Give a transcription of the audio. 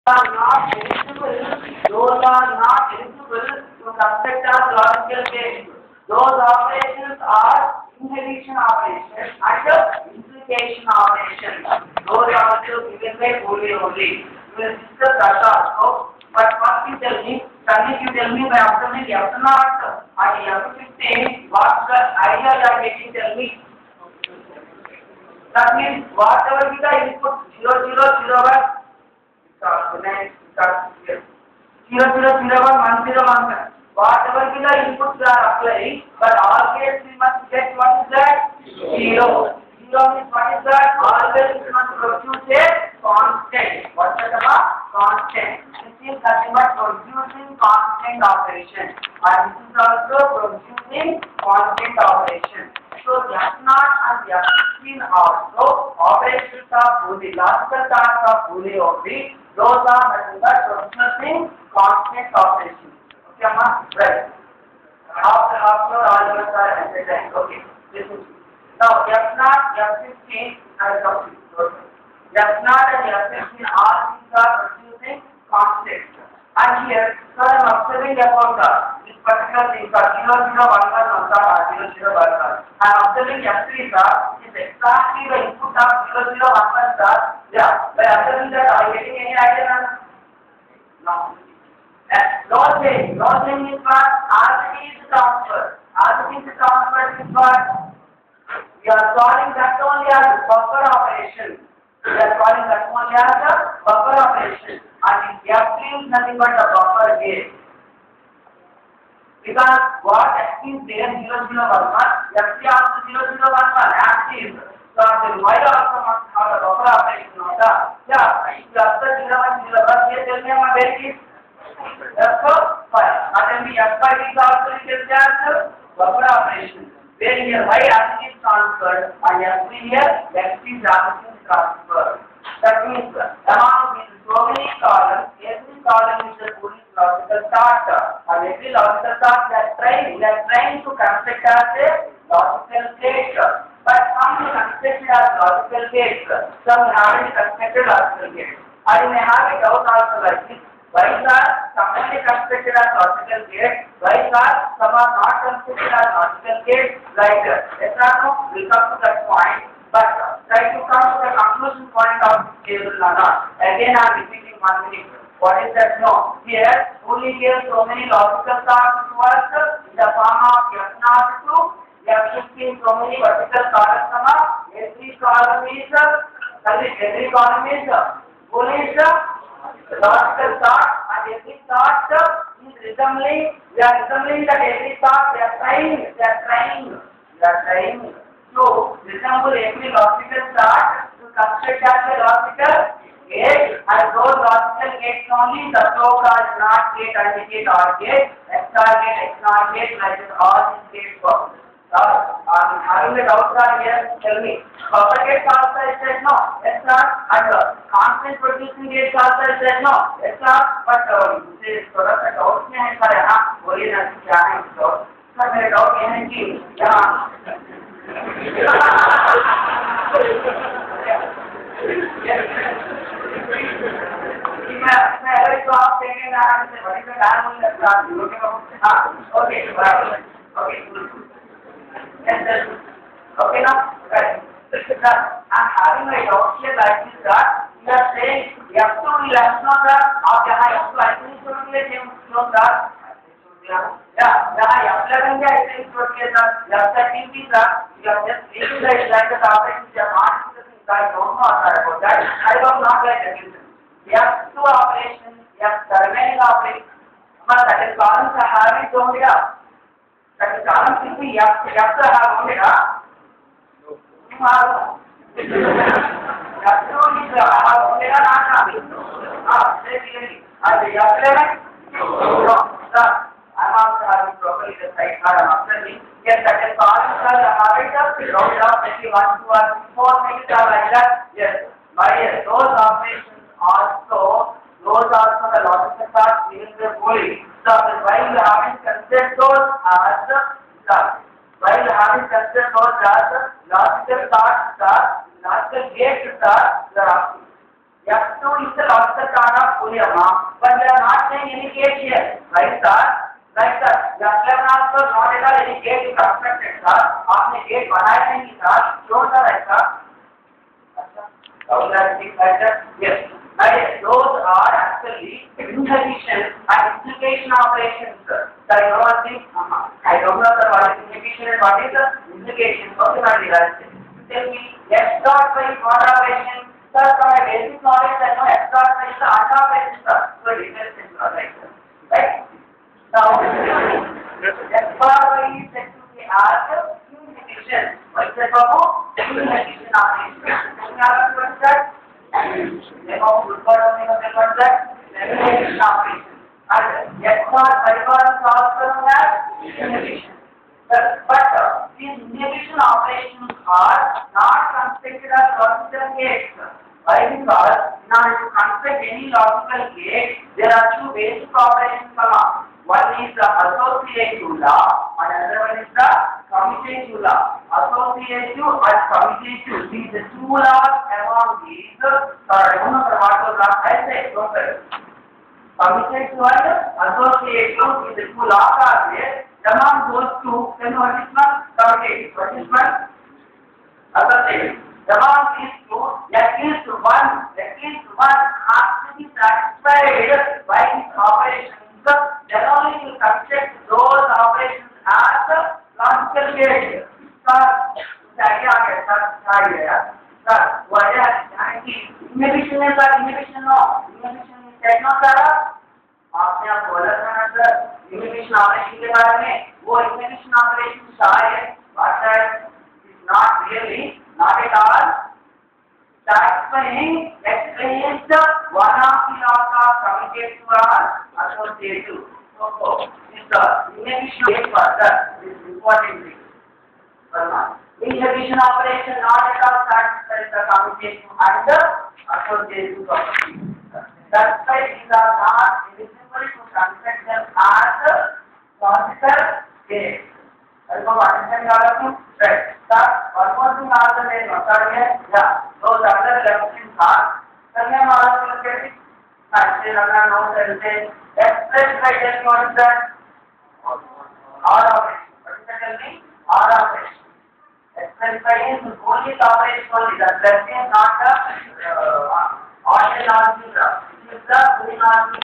are not eligible, those are not eligible to construct as logical gates. Those operations are inhibition operations and implication operations. Those are also given by Boolean only. We will discuss that also. But first you tell me, you tell me by observing F naught and F15, what's the idea you are getting? Tell me. That means whatever be the input 0, 0, 0, 1. 00011011. Whatever be the inputs are applying, but always we must get what is that? 0. 0 means what is that? Always we must produce a constant. What is that? Constant. This is nothing but producing constant operation. And this is also producing constant operation. So F naught and F15 also operations of Boolean, logical parts of Boolean only. Those are nothing but producing constant operations. Okay, right. After arguments are entertained. Okay, listen. Now F naught, F15 and F15. F naught and F15 all these are producing constants. And here, so I am observing about this particular thing, 0, 0, 1, 1, 1, 0, 0, 1, 1. I am observing F3 is exactly the input of 0, 0, 1, 1. Yeah, by observing that, are you getting any idea? No. No change is what? Already is transfer. Already is transfer is what? We are calling that only as buffer operation. We are calling that only as a buffer operation. And F3 is nothing but a buffer gate. Because what F is there 0, 0, 1, 1, F3 also 0, 0, 1, 1 active. So the Y also must have a buffer operation. Yeah, if you observe 0, 1, 0, 1, here tell me where it is. F5. Not only F5 is also written as buffer operation. Where here Y is transferred and F3 here X is also transferred. That means among these so many columns, every column is a Boolean logical start. And every logical start they are trying to construct as a logical gate. But some constructed as logical gates, some haven't constructed logical gates. And you may have a doubt also like this. Why are some are constructed as logical gates? Why are some are not constructed as logical gates? Like yes or no? We come to that point. But try to come to the conclusion point of this table or not. Again I am repeating one minute. What is that? No. Here only gives so many logical starts to us in the form of F naught to F15 so many vertical columns. Every column is Boolean logical start and every start is resembling. We are resembling that every start they are trying. So, resemble every logical start to construct as a logical gate, and those logical gates only the so-called NOT gate, AND gate, OR gate, XOR gate, XNOR gate, like this, all these gates work. Having a doubt here, tell me. Buffer gates also I said no, XOR, and constant producing gates also I said no, XOR, but this थोड़ा सा doubt में है पर यहाँ बोलिए ना क्या है doubt. सर मेरा doubt ये है कि यहाँ मैं अगर तो आप देखेंगे ना से बड़ी से डाल नहीं लगता ओके बराबर okay now right I'm having a doubt here like this that you are saying F2 will F not आप यहाँ F2 ऐसे ही छोड़ दिए थे क्यों that यहाँ F11 क्या ऐसे ही छोड़ दिया था F13 भी था you are just leaving the like the operation जब आठ का दोनों आता है वो that I was not like that F2 operation F13 operation हमारा that is column का having तो हो गया that is column सिर्फ F का have हो गया F2 is have हो गया ना हाँ देखिए आज F11 I'm also having properly the side card I'm observing yes that is column का have it up round up maybe 1 2 or 4 maybe like that yes but yes those operations also the logical parts given the Boolean so while you haven't considered those as the while you haven't considered those as the logical parts logical gates you are asking F2 is the logical part of Puliyama, but we are not saying any case here. Right, sir? Right, sir. F11 also not at all any case is constructed, sir. आपने gate बनाया नहीं sir. क्यों sir ऐसा? Yes. Those are actually inhibition and implication operations, sir. I don't know sir what is inhibition and what is the implication. Okay, my dear. Tell me, F dot by what operation? Sir, from my basic knowledge, I know F dot by is the AND operation, sir. So details is not right, sir. Right? Now, F bar by is said to be as inhibition. What is that, Babu? Inhibition operation. What is that? Name of good word only what is that? Inhibition operation. And F bar by bar is also known as inhibition. But these inhibition operations are not constructed as logical gates. Why? Because in order to construct any logical gate, there are two basic operations along. One is the associative law, and another one is the commutative law. Associative and commutative, these two laws among these. I don't know what was last I said. Don't worry. Commutative and associative is the two laws are there. Among those two, then what is one? Commutative. What is one? Associative. Among these two, at least one has to be satisfied by these operations. Then only you construct those operations as a logical gate. Sir, idea आ गया sir, sir, वजह inhibition है sir, inhibition no, inhibition है ना sir, आपने आप बोला था ना सर, inhibition operation के बारे में, वो inhibition operation शायद, but is not really, not at all, satisfying explains one of the laws of commutative or associative. So, this inhibition is further, this is important thing. Inhibition operation not at all satisfies the commutative and the associative property. That's why these are not eligible to construct them as logical gates. I hope understand all of you. Right. Sir, one more thing also there is those other questions are Sanya Maharashtra State. Actually, now say express by telling what is that? R operation. What is that tell me? R operation. Express by is only the operation only. The plus is not the ordinary algebra. It is the Green algebra.